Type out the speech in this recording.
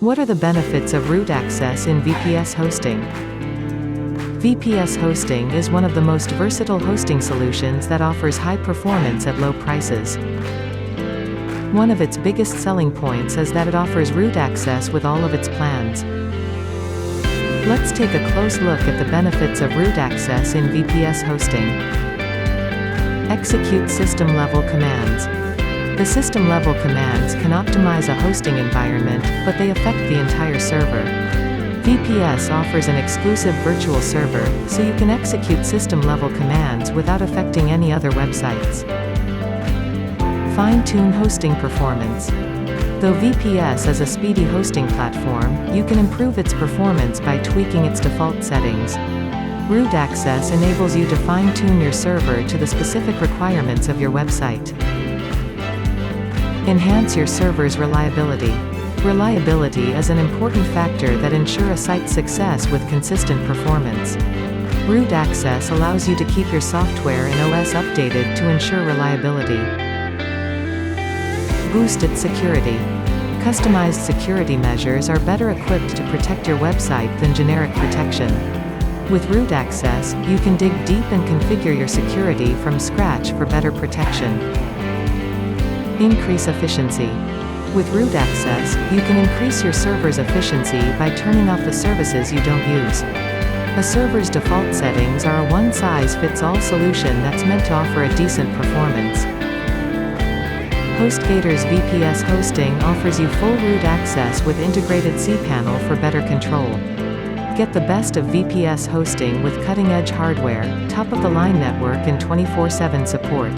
What are the benefits of root access in VPS hosting? VPS hosting is one of the most versatile hosting solutions that offers high performance at low prices. One of its biggest selling points is that it offers root access with all of its plans. Let's take a close look at the benefits of root access in VPS hosting. Execute system-level commands. The system-level commands can optimize a hosting environment, but they affect the entire server. VPS offers an exclusive virtual server, so you can execute system-level commands without affecting any other websites. Fine-tune hosting performance. Though VPS is a speedy hosting platform, you can improve its performance by tweaking its default settings. Root access enables you to fine-tune your server to the specific requirements of your website. Enhance your server's reliability. Reliability is an important factor that ensures a site's success with consistent performance. Root access allows you to keep your software and OS updated to ensure reliability. Boost its security. Customized security measures are better equipped to protect your website than generic protection. With root access, you can dig deep and configure your security from scratch for better protection. Increase efficiency. With root access, you can increase your server's efficiency by turning off the services you don't use. A server's default settings are a one-size-fits-all solution that's meant to offer a decent performance. HostGator's VPS hosting offers you full root access with integrated cPanel for better control. Get the best of VPS hosting with cutting-edge hardware, top-of-the-line network and 24/7 support.